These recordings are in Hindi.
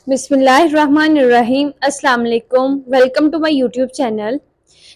बिस्मिल्लाहिर्रहमानिर्रहीम। अस्सलाम वालेकुम। Welcome to my YouTube channel.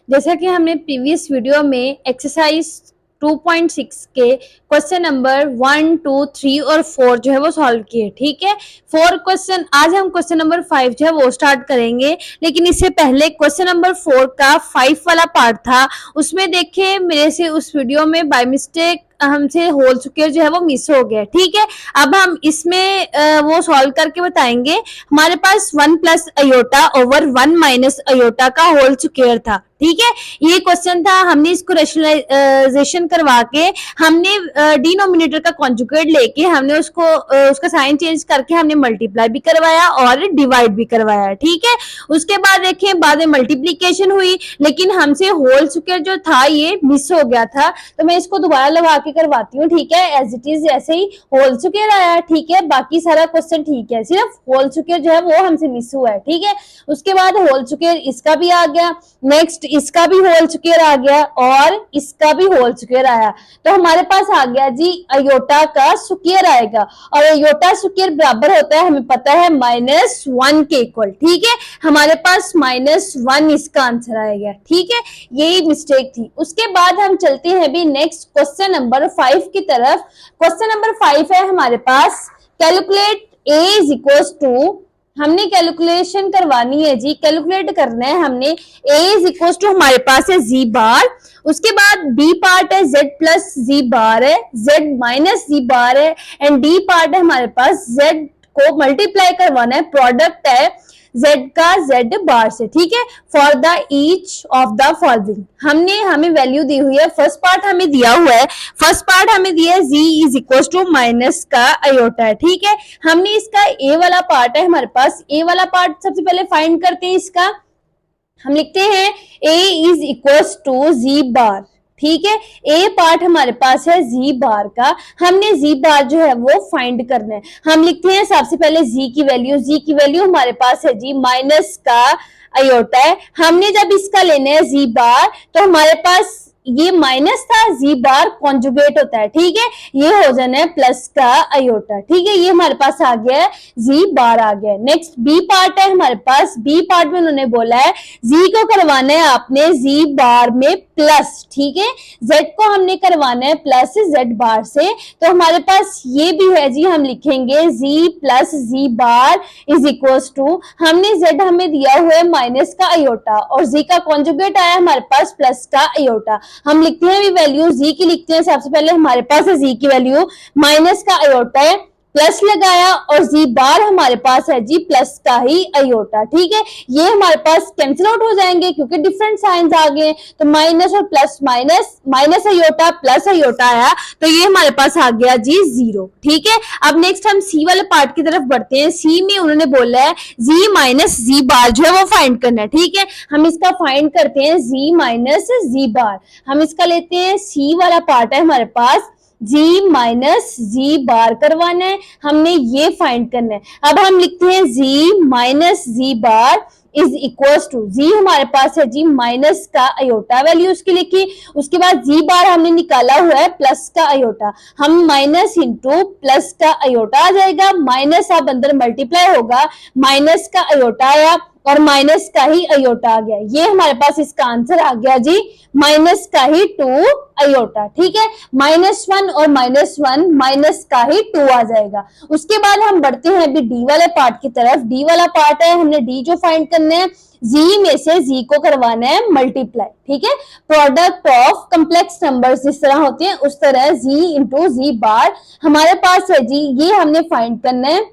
जैसा कि हमने प्रीवियस वीडियो में एक्सरसाइज 2.6 के क्वेश्चन नंबर 1, 2, 3 और 4 जो है वो सॉल्व किए, ठीक है। 4 क्वेश्चन, आज हम क्वेश्चन नंबर 5 जो है वो स्टार्ट करेंगे, लेकिन इससे पहले क्वेश्चन नंबर 4 का 5 वाला पार्ट था, उसमें देखे मेरे से उस वीडियो में बाय मिस्टेक हमसे होल स्क्वायर जो है वो मिस हो गया, ठीक है। अब हम इसमें वो सॉल्व करके बताएंगे। हमारे पास 1 plus aorta over 1 minus iota का होल स्क्वायर था, ठीक है। ये क्वेश्चन था, हमने इसको रेशनलाइजेशन करवा के हमने डिनोमिनेटर का कॉन्जुगेट लेके हमने उसको उसका साइन चेंज करके हमने मल्टीप्लाई भी करवाया और डिवाइड भी करवाया, ठीक है। उसके बाद देखें, बाद में मल्टीप्लीकेशन हुई, लेकिन हमसे होल स्क्वायर जो था ये मिस हो गया था, तो मैं इसको दोबारा लगा के करवाती हूँ, ठीक है। एज इट इज ऐसे ही होल स्क्वायर आया, ठीक है। बाकी सारा क्वेश्चन ठीक है, सिर्फ होल स्क्वायर जो है वो हमसे मिस हुआ है, ठीक है। उसके बाद होल स्क्वायर इसका भी आ गया, नेक्स्ट इसका भी होल स्क्वायर आ गया और इसका भी होल स्क्वायर आया, तो हमारे पास आ गया जी अयोटा का स्क्वायर आएगा। और अयोटा स्क्वायर बराबर होता है, हमें पता है, -1 के इक्वल, ठीक है। हमारे पास -1 इसका आंसर आएगा, ठीक है। यही मिस्टेक थी। उसके बाद हम चलते हैं भी नेक्स्ट क्वेश्चन नंबर 5 की तरफ। क्वेश्चन नंबर 5 है हमारे पास, calculate a is equal to, हमने कैलकुलेशन करवानी है जी, कैलकुलेट करना है हमने। a इज इक्वल टू हमारे पास है z बार, उसके बाद b पार्ट है z प्लस z बार है, z माइनस z बार है, एंड d पार्ट है हमारे पास z को मल्टीप्लाई करवाना है, प्रोडक्ट है z का z बार से, ठीक है। For the each of the following, हमें वैल्यू दी हुई है। फर्स्ट पार्ट हमें दिया हुआ है, फर्स्ट पार्ट हमें दिया है z is equal to minus का अयोटा है, ठीक है। हमने इसका a वाला पार्ट है हमारे पास, a वाला पार्ट सबसे पहले फाइंड करते हैं। इसका हम लिखते हैं a is equal to z bar, ठीक है। ए पार्ट हमारे पास है जी बार का, हमने जी बार जो है वो फाइंड करना है। हम लिखते हैं सबसे पहले जी की वैल्यू हमारे पास है जी माइनस का अयोटा है। हमने जब इसका लेना है जी बार, तो हमारे पास ये माइनस था, जी बार कॉन्जुगेट होता है, ठीक है। ये हो जाना है प्लस का अयोटा, ठीक है। ये हमारे पास आ गया है, जी बार आ गया। नेक्स्ट बी पार्ट है हमारे पास, बी पार्ट में उन्होंने बोला है जी को करवाना है आपने जी बार में प्लस, ठीक है। जेड को हमने करवाना है प्लस जेड बार से, तो हमारे पास ये भी है जी, हम लिखेंगे G plus G bar is equal to, हमने जेड हमें दिया हुआ है माइनस का अयोटा और जी का कॉन्जुगेट आया हमारे पास प्लस का अयोटा। हम लिखते हैं भी वैल्यू जी की लिखते हैं। सबसे पहले हमारे पास है जी की वैल्यू माइनस का अयोटा है, प्लस लगाया और जी बार हमारे पास है जी प्लस का ही अयोटा, ठीक है। ये हमारे पास कैंसिल आउट हो जाएंगे क्योंकि डिफरेंट साइंस आ गए, तो माइनस और plus minus iota plus iota आया, तो ये हमारे पास आ गया जी 0, ठीक है। अब नेक्स्ट हम सी वाले पार्ट की तरफ बढ़ते हैं। सी में उन्होंने बोला है जी माइनस जी बार जो है वो फाइंड करना है, ठीक है। हम इसका फाइंड करते हैं जी माइनस जी बार, हम इसका लेते हैं सी वाला पार्ट है हमारे पास, जी माइनस जी बार करवाना है, हमने ये फाइंड करना है। अब हम लिखते हैं G minus G bar is equal to, G हमारे पास है जी माइनस का अयोटा, वैल्यू उसकी लिखी। उसके बाद जी बार हमने निकाला हुआ है प्लस का अयोटा, हम माइनस इंटू प्लस का अयोटा आ जाएगा, माइनस अब अंदर मल्टीप्लाई होगा, माइनस का अयोटा आया और माइनस का ही अयोटा आ गया। ये हमारे पास इसका आंसर आ गया जी माइनस का ही 2 अयोटा, ठीक है। -1 और -1 माइनस का ही 2 आ जाएगा। उसके बाद हम बढ़ते हैं अभी डी वाले पार्ट की तरफ। डी वाला पार्ट है, हमने डी जो फाइंड करना है, जी में से जी को करवाना है मल्टीप्लाई, ठीक है। प्रोडक्ट ऑफ कम्प्लेक्स नंबर्स जिस तरह होते हैं उस तरह जी इंटू जी बार हमारे पास है जी, ये हमने फाइंड करना है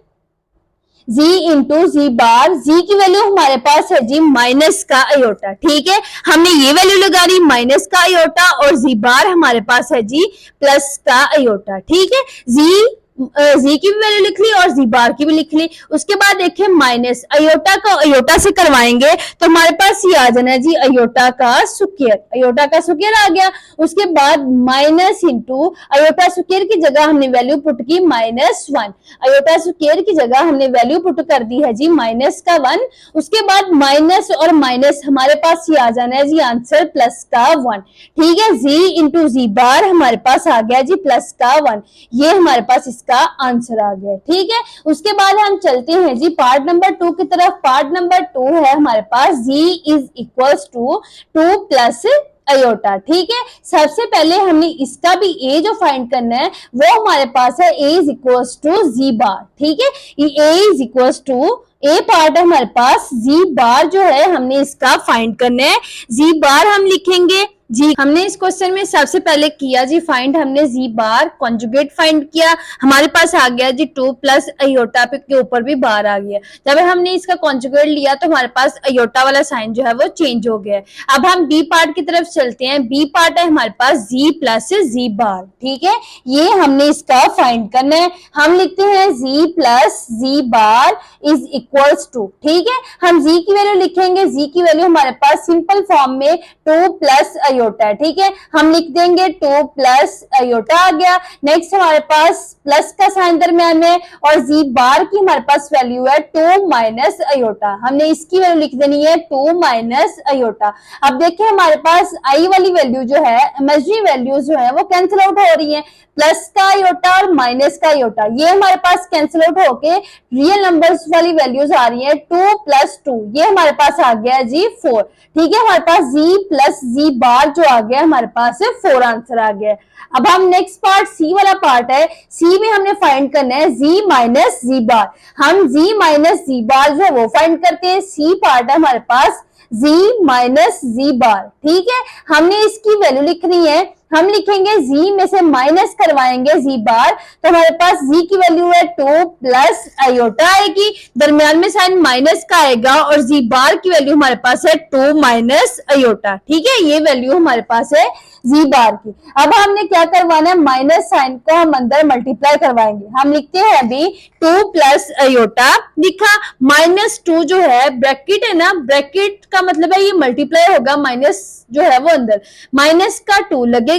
जी इंटू जी बार। जी की वैल्यू हमारे पास है जी माइनस का अयोटा, ठीक है। हमने ये वैल्यू लगा दी माइनस का अयोटा और जी बार हमारे पास है जी प्लस का अयोटा, ठीक है। जी की भी वैल्यू लिख ली और जी बार की भी लिख ली। उसके बाद देखिए माइनस अयोटा को अयोटा से करवाएंगे तो हमारे पास ये आ जाना है जी अयोटा का स्क्वायर, अयोटा का स्क्वायर आ गया। उसके बाद माइनस इंटू अयोटा स्क्वायर की जगह हमने वैल्यू पुट की -1, अयोटा स्क्वायर की जगह हमने वैल्यू पुट कर दी है जी माइनस का 1। उसके बाद माइनस और माइनस हमारे पास ये आ जाना है जी आंसर प्लस का 1, ठीक है। जी इंटू जी बार हमारे पास आ गया जी प्लस का 1, ये हमारे पास इसका इसका आंसर आ गया। ठीक है, उसके बाद हम चलते हैं जी पार्ट नंबर 2 की तरफ। पार्ट नंबर 2 है हमारे पास z is equals to 2 plus iota. ठीक है, सबसे पहले हमने इसका भी a जो फाइंड करना है वो हमारे पास है a is equals to z bar. ठीक है, ये a is equals to A part है हमारे पास, जी बार जो है हमने इसका फाइंड करना है। जी बार हम लिखेंगे जी, हमने इस क्वेश्चन में सबसे पहले किया जी फाइंड, हमने जी बार कॉन्जुगेट फाइंड किया, हमारे पास आ गया जी 2 प्लस अयोटा पे के ऊपर भी बार आ गया। जब हमने इसका कॉन्जुगेट लिया तो हमारे पास अयोटा वाला साइन जो है वो चेंज हो गया। अब हम बी पार्ट की तरफ चलते हैं। बी पार्ट है हमारे पास जी प्लस जी बार। ठीक है, ये हमने इसका फाइंड करना है। हम लिखते हैं G plus G bar is equals to, ठीक है, हम जी की वैल्यू लिखेंगे, जी की वैल्यू हमारे पास सिंपल फॉर्म में 2 प्लस अयोटा है। ठीक है, हम लिख देंगे 2 प्लस अयोटा आ गया। नेक्स्ट हमारे पास प्लस का साइन दरमियान में और जी बार की हमारे पास वैल्यू है 2 माइनस अयोटा, हमने इसकी वैल्यू लिख देनी है 2 माइनस अयोटा। अब देखिए हमारे पास आई वाली वैल्यू जो है, इमेजिनरी वैल्यूज जो है वो कैंसिल आउट हो रही है, प्लस का अयोटा और माइनस का अयोटा ये हमारे पास कैंसिल आउट होके रियल नंबर्स वाली वैल्यूज आ रही है 2 प्लस 2, ये हमारे पास आ गया जी 4। ठीक है, हमारे पास जी प्लस जी बार जो आ गया हमारे पास है 4 आंसर आ गया। अब हम नेक्स्ट पार्ट सी वाला पार्ट है, सी में हमने फाइंड करना है जी माइनस जी बार। हम जी माइनस जी बार जो है वो फाइंड करते हैं। सी पार्ट है हमारे पास जी माइनस जी बार। ठीक है, हमने इसकी वैल्यू लिखनी है, हम लिखेंगे जी में से माइनस करवाएंगे जी बार, तो हमारे पास जी की वैल्यू है 2 प्लस अयोटा आएगी, दरमियान में साइन माइनस का आएगा और जी बार की वैल्यू हमारे पास है 2 माइनस अयोटा। ठीक है, ये वैल्यू हमारे पास है जी बार की। अब हमने क्या करवाना है, माइनस साइन को हम अंदर मल्टीप्लाई करवाएंगे। हम लिखते हैं अभी 2 प्लस अयोटा, लिखा माइनस 2 जो है ब्रैकेट है ना, ब्रैकेट का मतलब है ये मल्टीप्लाई होगा, माइनस जो है वो अंदर, माइनस का 2 लगेगा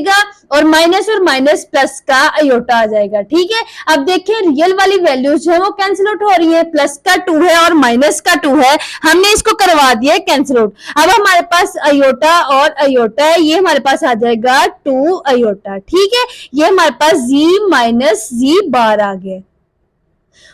और माइनस प्लस का अयोटा आ जाएगा। ठीक है, अब देखिए रियल वाली वैल्यूज जो है वो कैंसिल आउट हो रही है, प्लस का 2 है और माइनस का 2 है, हमने इसको करवा दिया कैंसिल आउट। अब हमारे पास अयोटा और अयोटा है, ये हमारे पास आ जाएगा 2 अयोटा। ठीक है, ये हमारे पास जी माइनस जी बार आ गया।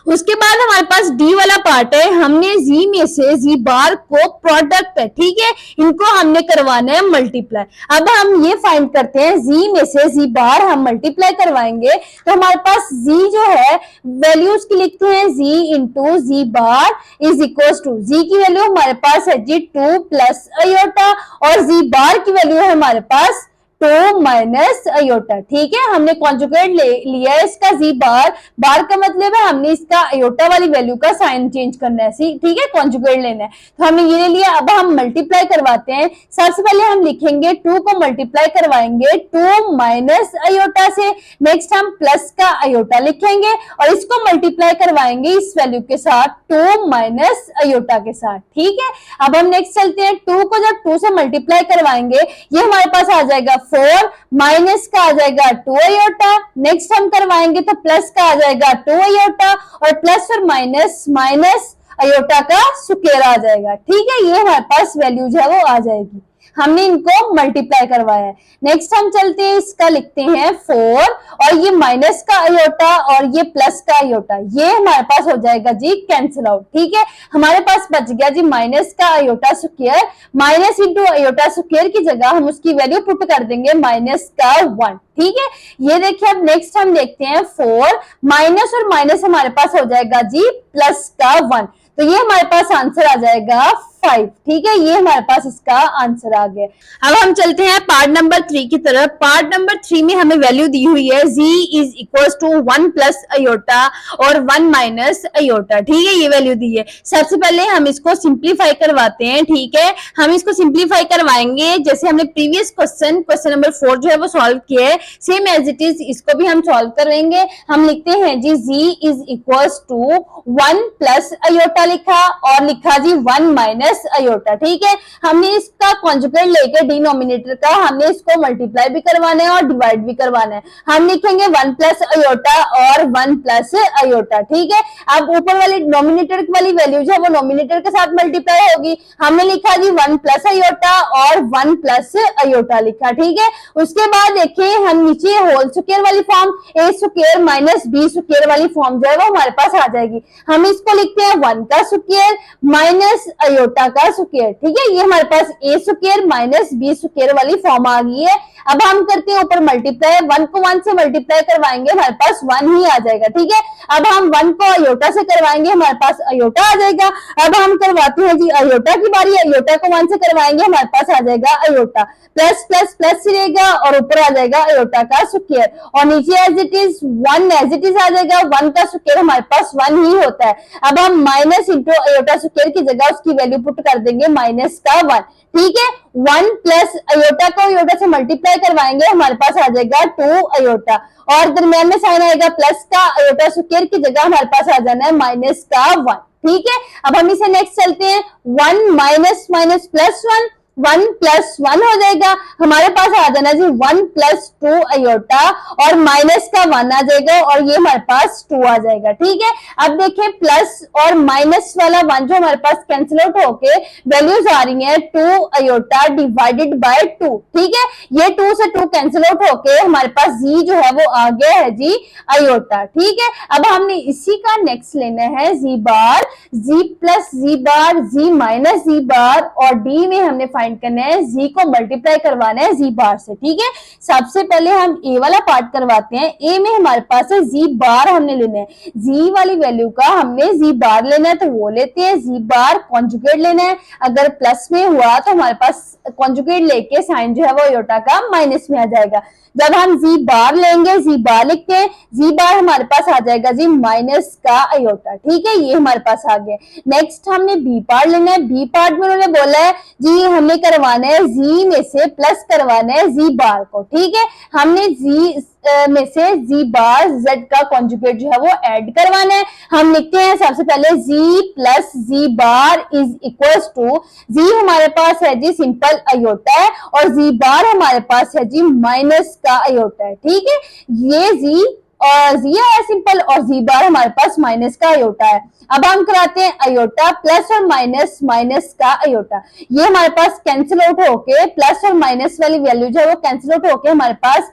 उसके बाद हमारे पास डी वाला पार्ट है, हमने जी में से जी बार को प्रोडक्ट है, ठीक है, इनको हमने करवाना है मल्टीप्लाई। अब हम ये फाइंड करते हैं, जी में से जी बार हम मल्टीप्लाई करवाएंगे तो हमारे पास जी जो है वैल्यूज की लिखते हैं G into G bar is equal to, G की वैल्यू हमारे पास है जी 2 प्लस अयोटा और जी बार की वैल्यू है हमारे पास 2 माइनस अयोटा। ठीक है, हमने कॉन्जुगेट लिया है इसका जी बार, बार का मतलब है हमने इसका अयोटा वाली वैल्यू का साइन चेंज करना है, ठीक है, कॉन्जुगेट लेना है, तो हमने ये ले लिया। अब हम मल्टीप्लाई करवाते हैं। सबसे पहले हम लिखेंगे 2 को मल्टीप्लाई करवाएंगे 2 माइनस अयोटा से, नेक्स्ट हम प्लस का अयोटा लिखेंगे और इसको मल्टीप्लाई करवाएंगे इस वैल्यू के साथ 2 माइनस अयोटा के साथ। ठीक है, अब हम नेक्स्ट चलते हैं, 2 को जब 2 से मल्टीप्लाई करवाएंगे ये हमारे पास आ जाएगा 4, माइनस का आ जाएगा 2 अयोटा, नेक्स्ट हम करवाएंगे तो प्लस का आ जाएगा 2 अयोटा और प्लस और माइनस माइनस अयोटा का स्क्वायर आ जाएगा। ठीक है, ये हमारे पास वैल्यू जो है वो आ जाएगी, हमने इनको मल्टीप्लाई करवाया है। नेक्स्ट हम चलते हैं, इसका लिखते हैं 4 और ये माइनस का अयोटा और ये प्लस का अयोटा, ये हमारे पास हो जाएगा जी कैंसिल आउट। ठीक है, हमारे पास बच गया जी माइनस का iota square, minus into iota square की जगह हम उसकी वैल्यू पुट कर देंगे माइनस का 1। ठीक है, ये देखिए अब नेक्स्ट हम देखते हैं 4 माइनस और माइनस हमारे पास हो जाएगा जी प्लस का 1, तो ये हमारे पास आंसर आ जाएगा 5। ठीक है, ये हमारे पास इसका आंसर आ गया। अब हम चलते हैं पार्ट नंबर 3 की तरफ। पार्ट नंबर 3 में हमें वैल्यू दी हुई है z is equal to 1 plus iota और 1 माइनस अयोटा। ठीक है, ये वैल्यू दी है। सबसे पहले हम इसको सिंप्लीफाई करवाते हैं। ठीक है, हम इसको सिंप्लीफाई करवाएंगे जैसे हमने प्रीवियस क्वेश्चन नंबर 4 जो है वो सॉल्व किया है, सेम एज इट इज इसको भी हम सॉल्व करेंगे। हम लिखते हैं z z is equal to 1 plus iota लिखा और लिखा जी 1 माइनस प्लस अयोटा। ठीक है, हमने इसका कॉन्जुगेट लेके डिनोमिनेटर का हमने इसको मल्टीप्लाई भी करवाना है और डिवाइड भी करवाना है। हम लिखेंगे 1 प्लस अयोटा और 1 प्लस अयोटा। ठीक है, अब ऊपर वाली नोमिनेटर वाली वैल्यू जो है वो नोमिनेटर के साथ मल्टीप्लाई होगी। हमने लिखा जी 1 प्लस अयोटा और 1 प्लस अयोटा लिखा। ठीक है, उसके बाद देखिए हम नीचे होल स्क्वायर वाली फॉर्म ए स्क्वायर माइनस बी स्क्वायर वाली फॉर्म जो है वो हमारे पास आ जाएगी। हम इसको लिखते हैं 1 का स्क्वायर माइनस अयोटा का स्क्वायर। ठीक है, ये हमारे पास ए स्क्वायर माइनस बी स्क्वायर वाली फॉर्म आ गई है। अब हम करते हैं ऊपर मल्टीप्लाई, 1 को 1 से मल्टीप्लाई करवाएंगे हमारे पास 1 ही आ जाएगा। ठीक है, अब हम 1 को अयोटा से करवाएंगे हमारे पास अयोटा आ जाएगा। अब हम करवाते हैं जी अयोटा की बारी, अयोटा को 1 से करवाएंगे हमारे पास आ जाएगा अयोटा, प्लस प्लस प्लस रहेगा और ऊपर आ जाएगा अयोटा का स्क्वायर और नीचे as it is 1 as it is आ जाएगा। 1 का स्क्वायर हमारे पास 1 ही होता है। अब हम माइनस इंटू अयोटा स्क्वायर की जगह उसकी वैल्यू पुट कर देंगे माइनस का 1। ठीक है, 1 प्लस अयोटा को अयोटा से मल्टीप्लाई करवाएंगे हमारे पास आ जाएगा 2 अयोटा और दरमियान में साइन आएगा प्लस का, अयोटा स्क्वायर की जगह हमारे पास आ जाना है माइनस का 1। ठीक है, अब हम इसे नेक्स्ट चलते हैं, 1 माइनस माइनस प्लस 1, 1 प्लस 1 हो जाएगा। हमारे पास आ जाना जी 1 प्लस 2 अयोटा और माइनस का 1 आ जाएगा और ये हमारे पास 2 आ जाएगा। ठीक है, अब देखें प्लस और माइनस वाला 1 जो हमारे पास कैंसिल आउट होके वैल्यूज आ रही है 2 अयोटा डिवाइडेड बाय 2। ठीक है, ये 2 से 2 कैंसिल आउट होके हमारे पास जी जो है वो आ गया है जी अयोटा। ठीक है, अब हमने इसी का नेक्स्ट लेना है जी bar, G plus G bar, जी माइनस जी बार और डी में हमने फाइंड करना है जी को मल्टीप्लाई करवाना है जी बार से। ठीक है, सबसे पहले हम ए वाला पार्ट करवाते हैं। ए में हमारे पास है जी बार हमने लेना है, जी वाली वैल्यू का हमने जी बार लेना है तो वो लेते हैं। जी बार कॉन्जुगेट लेना है, अगर प्लस में हुआ तो हमारे पास कॉन्जुगेट लेके साइन जो है वो अयोटा का माइनस में आ जाएगा। जब हम जी बार लेंगे, जी बार लिखते हैं, जी बार हमारे पास आ जाएगा जी माइनस का अयोटा। ठीक है, ये हमारे पास आ गया। नेक्स्ट हमने बी पार्ट लेना है। बी पार्ट में उन्होंने बोला है जी हमें करवाना है जी में से प्लस करवाना है जी बार को। ठीक है, हमने जी में से जी बार जेड का कॉन्जुगेट जो है वो ऐड करवाना है। हम लिखते हैं सबसे पहले G plus G bar is equals to, G हमारे पास है जी सिंपल अयोटा है और जी बार हमारे पास है जी माइनस का अयोटा है। ठीक है, ये जी और जी है सिंपल और जी बार हमारे पास माइनस का अयोटा है। अब हम कराते हैं अयोटा प्लस और माइनस माइनस का अयोटा, ये हमारे पास कैंसिल आउट होके प्लस और माइनस वाली वैल्यू जो है वो कैंसिल आउट होके हमारे पास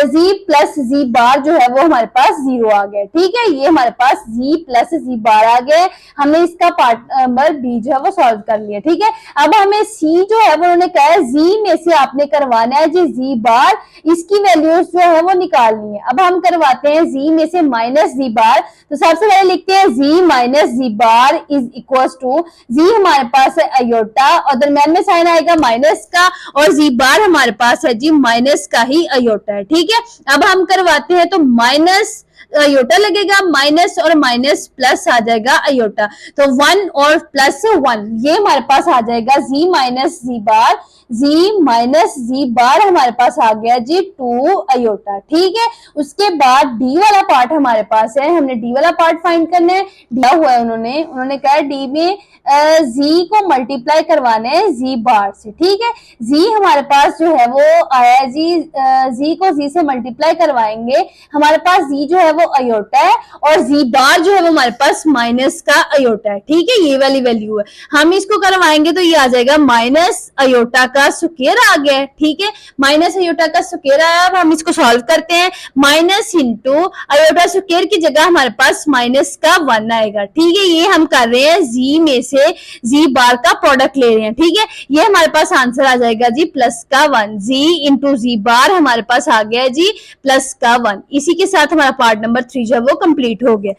जी प्लस जी बार जो है वो हमारे पास 0 आ गया। ठीक है, ये हमारे पास जी प्लस जी बार आ गए। हमने इसका पार्ट नंबर बी जो है वो सॉल्व कर लिया। ठीक है, अब हमें सी जो है वो उन्होंने कहा है जी में से आपने करवाना है जी जी बार, इसकी वैल्यूज जो है वो निकालनी है। अब हम करवाते हैं जी में से माइनस जी बार, तो सबसे पहले लिखते हैं G minus G bar is equal to, G हमारे पास है अयोटा और दरम्यान में साइन आएगा माइनस का और जी बार हमारे पास है जी माइनस का ही अयोटा है। ठीक है, अब हम करवाते हैं तो माइनस अयोटा लगेगा, माइनस और माइनस प्लस आ जाएगा अयोटा, तो 1 और प्लस 1 ये हमारे पास आ जाएगा जी माइनस जी बार, जी माइनस जी बार हमारे पास आ गया जी 2 अयोटा। ठीक है, उसके बाद डी वाला पार्ट हमारे पास है, हमने डी वाला पार्ट फाइंड करना है। दिया हुआ है उन्होंने कहा डी में जी को मल्टीप्लाई करवाना है जी बार से। ठीक है, जी हमारे पास जो है वो आया जी को जी से मल्टीप्लाई करवाएंगे, हमारे पास जी जो है वो अयोटा है और जी बार जो है वो हमारे पास माइनस का अयोटा है। ठीक है, ये वाली वैल्यू है, हम इसको करवाएंगे तो ये आ जाएगा माइनस अयोटा का स्क्वायर आ गया। ठीक है, माइनस अयोटा का स्क्वायर आया। अब हम इसको सॉल्व करते हैं, माइनस इंटू अयोटा स्क्वायर की जगह हमारे पास माइनस का 1 आएगा। ठीक है, ये हम कर रहे हैं जी में से जी बार का प्रोडक्ट ले रहे हैं। ठीक है, ये हमारे पास आंसर आ जाएगा जी प्लस का 1, जी इंटू जी बार हमारे पास आ गया जी प्लस का 1। इसी के साथ हमारा पार्ट नंबर 3 जो है वो कंप्लीट हो गया।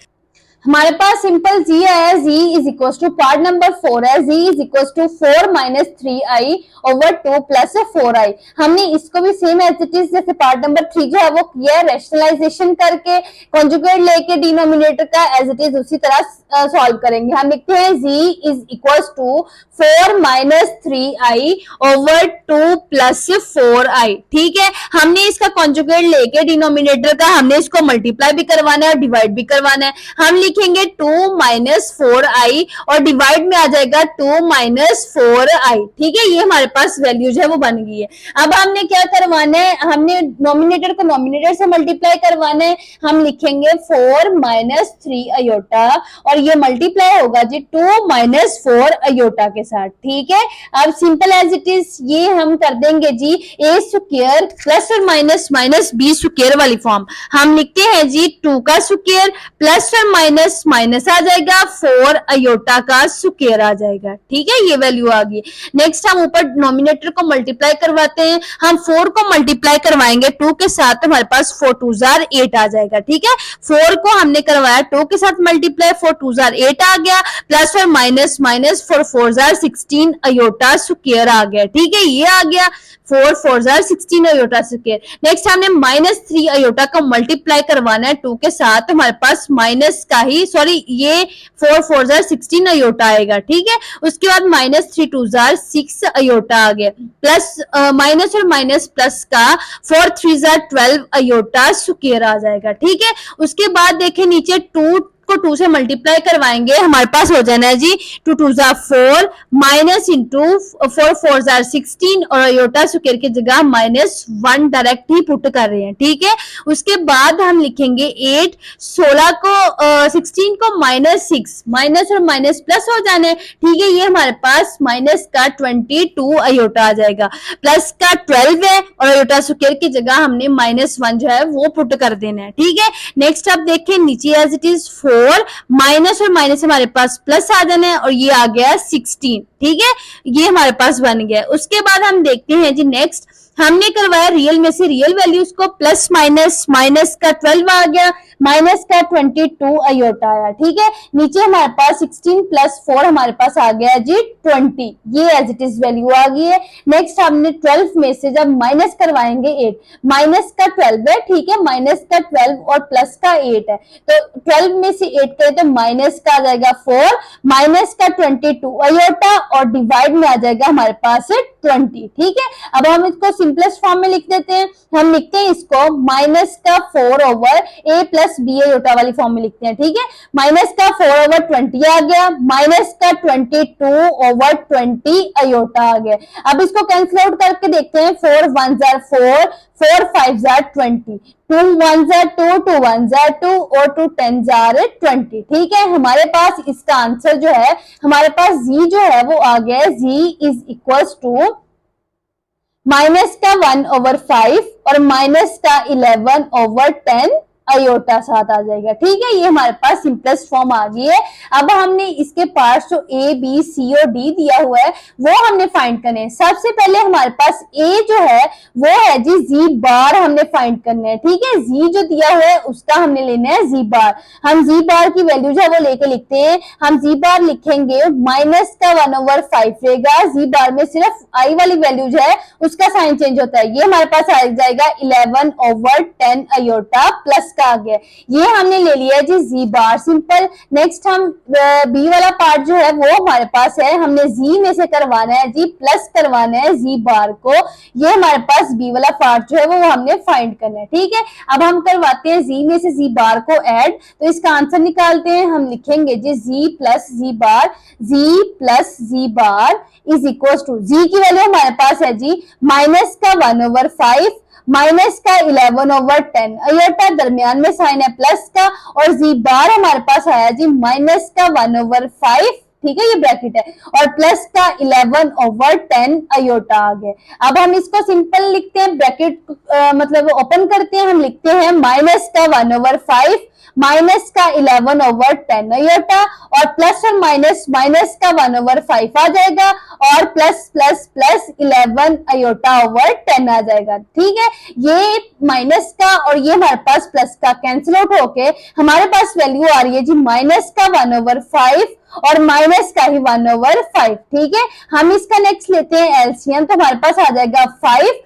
हमारे पास सिंपल जी है, z is equal to part number 4 है, z is equal to 4 minus 3i over 2 plus 4i। हमने इसको भी सेम एज इट इज जैसे पार्ट नंबर 3 जो है वो किया है, रैशनलाइजेशन करके कॉन्जुगेट लेके डिनोमिनेटर का एज इट इज उसी तरह सॉल्व करेंगे। हम लिखते हैं z is equal to 4 minus 3i over 2 plus 4i। ठीक है, हमने इसका कॉन्जुगेट लेके डिनोमिनेटर का हमने इसको मल्टीप्लाई भी करवाना है और डिवाइड भी करवाना है। हम लिखेंगे 2 माइनस 4i और डिवाइड में आ जाएगा 2 माइनस 4i। ठीक है, ये हमारे पास वैल्यू जो है वो बन गई है। अब हमने क्या करवाना है, हमने नॉमिनेटर को नॉमिनेटर से मल्टीप्लाई करवाना है। हम लिखेंगे 4 माइनस 3 अयोटा और ये मल्टीप्लाई होगा जी 2 माइनस 4 अयोटा के साथ। ठीक है, अब सिंपल एज इट इज ये हम कर देंगे जी ए स्क्वायर प्लस और माइनस माइनस बी स्क्वायर वाली फॉर्म। हम लिखते हैं जी 2 का स्क्वायर प्लस और माइनस माइनस आ जाएगा 4 अयोटा का स्क्वायर आ जाएगा। ठीक है, ये वैल्यू आ गई। नेक्स्ट हम ऊपर नॉमिनेटर को मल्टीप्लाई करवाते हैं। हम 4 को मल्टीप्लाई करवाएंगे 2 के साथ, हमारे पास 4 2 जार 8 आ जाएगा। ठीक है, 4 को हमने करवाया 2 के साथ मल्टीप्लाई, 4 2 जार 8 आ गया, प्लस और माइनस माइनस 4 4 जार 16 अयोटा स्क्वायर आ गया। ठीक है, ये आ गया 4 4 जार 16 अयोटा स्क्वायर। नेक्स्ट हमने माइनस 3 अयोटा को मल्टीप्लाई करवाना है 2 के साथ, हमारे पास माइनस का ही सॉरी ये 4 4 जार 16 अयोटा आएगा। ठीक है, उसके बाद माइनस 3 2 जार 6 अयोटा आ गया, प्लस माइनस और माइनस प्लस का 4 3 जार 12 अयोटा स्क्वायर आ जाएगा। ठीक है, उसके बाद देखें नीचे 2 को 2 से मल्टीप्लाई करवाएंगे, हमारे पास हो जाना है जी 2 2 जार 4 माइनस इंटू 4 4 जार 16 और अयोटा स्क्वायर की जगह माइनस 1 डायरेक्ट ही पुट कर रहे हैं। ठीक है, उसके बाद हम लिखेंगे 8 16 को 16 को माइनस 6 माइनस और माइनस प्लस हो जाने। ठीक है, ये हमारे पास माइनस का 22 अयोटा आ जाएगा, प्लस का 12 है और अयोटा स्क्वायर की जगह हमने माइनस 1 जो है वो पुट कर देना है। ठीक है, नेक्स्ट आप देखें नीचे एज इट इज 4 माइनस और माइनस हमारे पास प्लस आ जाना है और ये आ गया 16। ठीक है, ये हमारे पास बन गया। उसके बाद हम देखते हैं जी नेक्स्ट हमने करवाया रियल में से रियल वैल्यूज को, प्लस माइनस माइनस का 12 आ गया, माइनस का 22 अयोटा आया। ठीक है, नीचे हमारे पास 16 प्लस 4 हमारे पास आ गया जी 20, ये एज इट इज वैल्यू आ गई है। नेक्स्ट हमने 12 में से जब माइनस करवाएंगे 8, माइनस का 12 है। ठीक है, माइनस का 12 और प्लस का 8 है, तो 12 में से 8 करें तो माइनस का आ जाएगा 4, माइनस का 22 अयोटा और डिवाइड में आ जाएगा हमारे पास 20। ठीक है, अब हम इसको सिंपलेस्ट फॉर्म में लिख देते हैं। हम लिखते हैं इसको माइनस का 4 ओवर ए प्लस बी अयोटा वाली फॉर्म में लिखते हैं। ठीक है, माइनस का 4 ओवर 20 आ गया, माइनस का 22 ओवर 20 अयोटा आ गया। अब इसको कैंसिल आउट करके देखते हैं, 4 1 जार 4 4 5 जार 20, 2 1 जार 2 2 1 जार 2 और 2 10 जार 20। ठीक है, हमारे पास इसका आंसर जो है हमारे पास जी जो है वो आ गया है, जी इज इक्वल्स टू माइनस का 1 ओवर 5 और माइनस का 11 ओवर 10 अयोटा साथ आ जाएगा। ठीक है, ये हमारे पास सिंपलेस्ट फॉर्म आ गई है। अब हमने इसके पार्ट्स जो ए बी सी और डी दिया हुआ है वो हमने फाइंड करने हैं। सबसे पहले हमारे पास ए जो है वो है जी जी बार हमने फाइंड करने हैं। ठीक है, जी जो दिया हुआ है उसका हमने लेना है जी बार। हम जी बार की वैल्यू जो है वो लेके लिखते हैं। हम जी बार लिखेंगे माइनस का 1 ओवर 5 रहेगा, जी बार में सिर्फ आई वाली वैल्यू जो है उसका साइन चेंज होता है, ये हमारे पास आ जाएगा 11 ओवर 10 अयोटा प्लस का आ गया। ये हमने ले लिया जी जी बार सिंपल। नेक्स्ट हम बी वाला पार्ट जो है वो हमारे पास है, हमने जी में से करवाना है जी प्लस करवाना है जी बार को। ये हमारे पास बी वाला पार्ट जो है वो हमने फाइंड करना है। ठीक है, अब हम करवाते हैं जी में से जी बार को ऐड, तो इसका आंसर निकालते हैं। हम लिखेंगे G G plus G bar, G plus G bar is equal to G की वैल्यू हमारे पास है जी माइनस का 1 ओवर 5 माइनस का 11 ओवर 10 अयोटा दरमियान में साइन है प्लस का और जी बार हमारे पास आया जी माइनस का 1 ओवर 5। ठीक है, ये ब्रैकेट है और प्लस का 11 ओवर 10 अयोटा आ गया। अब हम इसको सिंपल लिखते हैं, ब्रैकेट मतलब ओपन करते हैं, हम लिखते हैं माइनस का 1 ओवर 5 माइनस का 11 ओवर 10 अयोटा और प्लस और माइनस माइनस का 1 ओवर 5 आ जाएगा और plus plus plus 11 iota over 10 आ जाएगा। ठीक है, ये माइनस का और ये हमारे पास प्लस का कैंसिल आउट होके हमारे पास वैल्यू आ रही है जी माइनस का 1 ओवर 5 और माइनस का ही 1 ओवर 5। ठीक है, हम इसका नेक्स्ट लेते हैं एलसीएम, तो हमारे पास आ जाएगा 5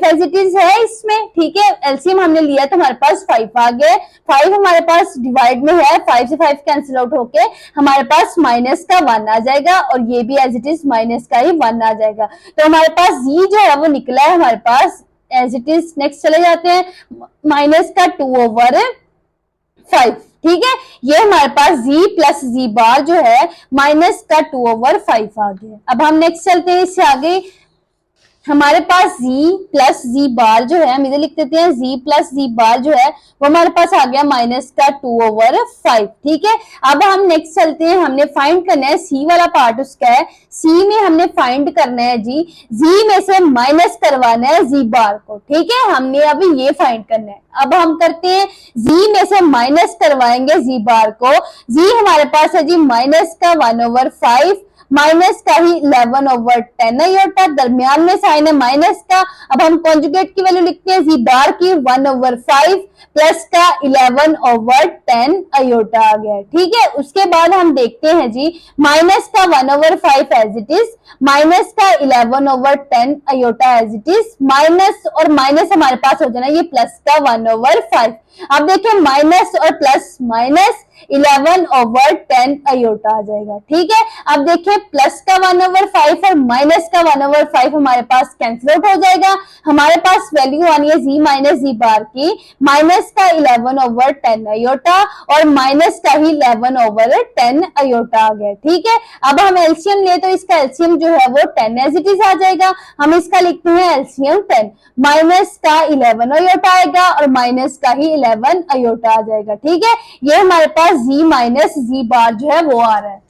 एज इट इज है इसमें। ठीक है, एलसीएम हमने लिया तो हमारे पास 5 आ गए। 5 हमारे पास डिवाइड में है, 5 से 5 कैंसिल आउट होके हमारे पास माइनस का 1 आ जाएगा और ये भी एज इट इज माइनस का ही 1 आ जाएगा। तो हमारे पास जी जो है वो निकला है हमारे पास एज इट इज। नेक्स्ट चले जाते हैं, माइनस का 2 ओवर 5। ठीक है, ये हमारे पास z प्लस z बार जो है माइनस का 2/5 आ गया। अब हम नेक्स्ट चलते हैं इससे आगे। हमारे पास z प्लस z बार जो है, हम इधर लिख देते हैं z प्लस z बार जो है वो हमारे पास आ गया माइनस का 2/5। ठीक है, अब हम नेक्स्ट चलते हैं, हमने फाइंड करना है c वाला पार्ट उसका है, c में हमने फाइंड करना है जी z में से माइनस करवाना है z बार को। ठीक है, हमने अभी ये फाइंड करना है। अब हम करते हैं z में से माइनस करवाएंगे z बार को। z हमारे पास है जी माइनस का 1/5 माइनस का ही 11/10 है, ये दरमियान में साइन है माइनस का। अब हम कॉन्जुगेट की वैल्यू लिखते हैं जी बार की 1/5 प्लस का 11/10 अयोटा आ गया। ठीक है, उसके बाद हम देखते हैं जी माइनस का 1/5 एज इट इज, माइनस का 11/10 iota as it is, minus और माइनस हमारे पास हो जाना ये प्लस का 1/5। अब देखिए माइनस और प्लस माइनस 11/10 अयोटा आ जाएगा। ठीक है, अब देखिए प्लस का 1/5 और माइनस का 1/5 हमारे पास कैंसिल आउट हो जाएगा। हमारे पास वैल्यू आनी है z माइनस z बार की माइनस का 11/10 अयोटा और माइनस का ही 11/10 अयोटा आ गया। ठीक है, अब हम एलसीएम ले तो इसका एलसीएम जो है वो 10 एज इट इज आ जाएगा। हम इसका लिखते हैं एलसीएम 10, माइनस का 11 अयोटा आएगा और माइनस का ही 11 अयोटा आ जाएगा। ठीक है, ये हमारे पास z माइनस z बार जो है वो आ रहा है।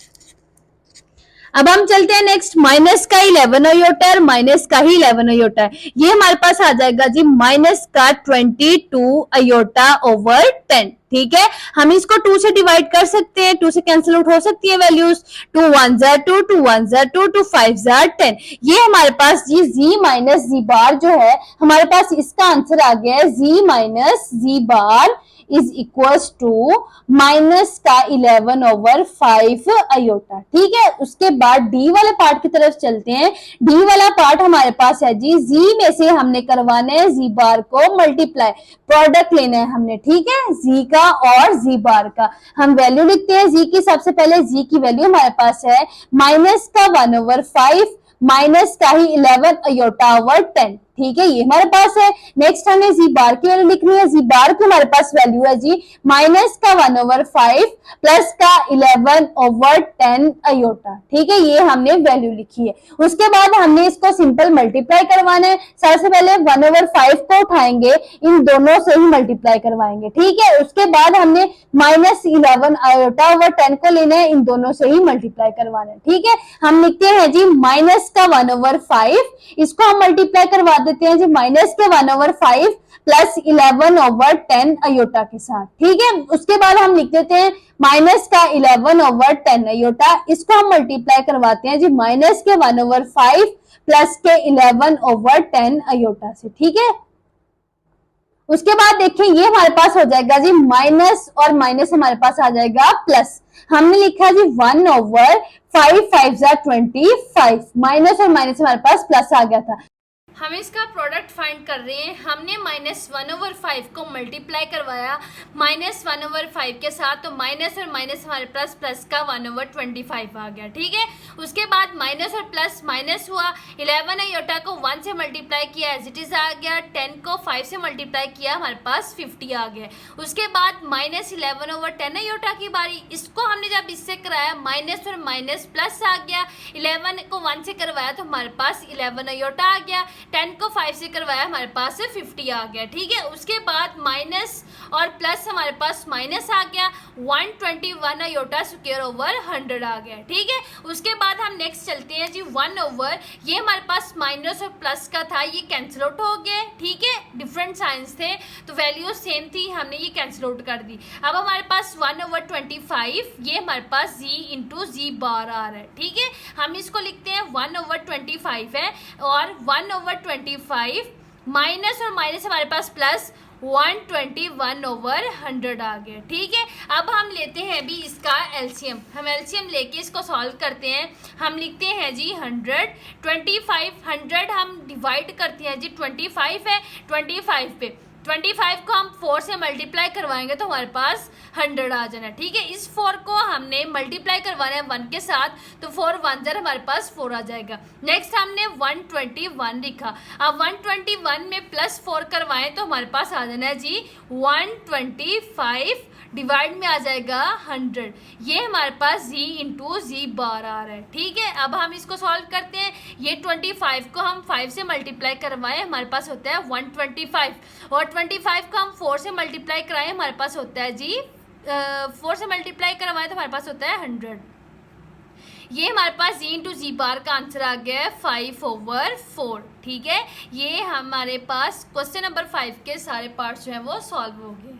अब हम चलते हैं नेक्स्ट, माइनस का 11 अयोटा और माइनस का ही 11 अयोटा है, ये हमारे पास आ जाएगा जी माइनस का 22 अयोटा ओवर 10। ठीक है, हम इसको 2 से डिवाइड कर सकते हैं, 2 से कैंसिल आउट हो सकती है वैल्यूज, 2 1 जार 2, 2 1 जार 2, 2 5 जार 10। ये हमारे पास जी z माइनस z बार जो है हमारे पास इसका आंसर आ गया है z minus z bar is equals to minus का 11/5 अयोटा। ठीक है, उसके बाद डी वाले पार्ट की तरफ चलते हैं। डी वाला पार्ट हमारे पास है जी जी में से हमने करवाना है जी बार को मल्टीप्लाई, प्रोडक्ट लेना है हमने। ठीक है, जी का और जी बार का हम वैल्यू लिखते हैं। जी की सबसे पहले जी की वैल्यू हमारे पास है माइनस का 1/5 माइनस का ही 11 अयोटा ओवर 10। ठीक है, ये हमारे पास है। नेक्स्ट हमें जी बार की वैल्यू लिखनी है। जी बार की हमारे पास वैल्यू है जी माइनस का 1/5 प्लस का 11/10 अयोटा। ठीक है, ये हमने वैल्यू लिखी है। उसके बाद हमने इसको सिंपल मल्टीप्लाई करवाना है। सबसे पहले 1/5 को उठाएंगे, इन दोनों से ही मल्टीप्लाई करवाएंगे। ठीक है, उसके बाद हमने माइनस 11 अयोटा ओवर 10 को लेना है, इन दोनों से ही मल्टीप्लाई करवाना है। ठीक है, हम लिखते हैं जी माइनस का 1/5, इसको हम मल्टीप्लाई करवा देते हैं जी माइनस के 1/5 प्लस 11/10 अयोटा के साथ। ठीक है, उसके बाद हम लिख देते हैं माइनस का 11/10 अयोटा, इसको हम मल्टीप्लाई करवाते हैं जी माइनस के 1/5 प्लस के 11/10 अयोटा से। ठीक है, उसके बाद देखिए ये हमारे पास हो जाएगा जी माइनस और माइनस हमारे पास आ जाएगा प्लस। हमने लिखा जी 1/5 5 जार 25, माइनस और माइनस हमारे पास प्लस आ गया था। हम इसका प्रोडक्ट फाइंड कर रहे हैं। हमने -1/5 को मल्टीप्लाई करवाया -1/5 के साथ, तो माइनस और माइनस हमारे पास प्लस का 1/25 आ गया। ठीक है, उसके बाद माइनस और प्लस माइनस हुआ, 11 अयोटा को 1 से मल्टीप्लाई किया एज इट इज आ गया, 10 को 5 से मल्टीप्लाई किया हमारे पास 50 आ गया। उसके बाद -11/10 अयोटा की बारी, इसको हमने जब इससे कराया माइनस और माइनस प्लस आ गया, 11 को 1 से करवाया तो हमारे पास 11 अयोटा आ गया, 10 को 5 से करवाया हमारे पास 50 आ गया। ठीक है, उसके बाद माइनस और प्लस हमारे पास माइनस आ गया, 121 अयोटा स्क्वायर ओवर 100 आ गया। ठीक है, उसके बाद हम नेक्स्ट चलते हैं जी 1 ओवर, ये हमारे पास माइनस और प्लस का था, ये कैंसिल आउट हो गया। ठीक है, डिफरेंट साइंस थे तो वैल्यू सेम थी, हमने ये कैंसिल आउट कर दी। अब हमारे पास 1/25, ये हमारे पास जी इंटू जी बार आ रहा है। ठीक है, हम इसको लिखते हैं 1/25 है और 1/25 माइनस और माइनस हमारे पास प्लस 121/100 आ गया। ठीक है, अब हम लेते हैं भी इसका एलसीएम। हम एलसीएम लेके इसको सॉल्व करते हैं। हम लिखते हैं जी 100 100 हम डिवाइड करते हैं जी 25 है, 25 पे 25 को हम 4 से मल्टीप्लाई करवाएंगे तो हमारे पास 100 आ जाना। ठीक है, इस 4 को हमने मल्टीप्लाई करवाना है 1 के साथ, तो 4 1 जार हमारे पास 4 आ जाएगा। नेक्स्ट हमने 121 लिखा। अब 121 में +4 करवाएं तो हमारे पास आ जाना है जी 125 डिवाइड में आ जाएगा 100। ये हमारे पास z इंटू जी बार आ रहा है, ठीक है। अब हम इसको सॉल्व करते हैं। ये 25 को हम 5 से मल्टीप्लाई करवाएं, हमारे पास होता है 125, और 25 को हम 4 से मल्टीप्लाई कराएं, हमारे पास होता है जी 4 से मल्टीप्लाई करवाएं तो हमारे पास होता है 100। ये हमारे पास जी इंटू जी बार का आंसर आ गया है 5/4, ठीक है। ये हमारे पास क्वेश्चन नंबर 5 के सारे पार्ट्स जो हैं वो सॉल्व हो गए।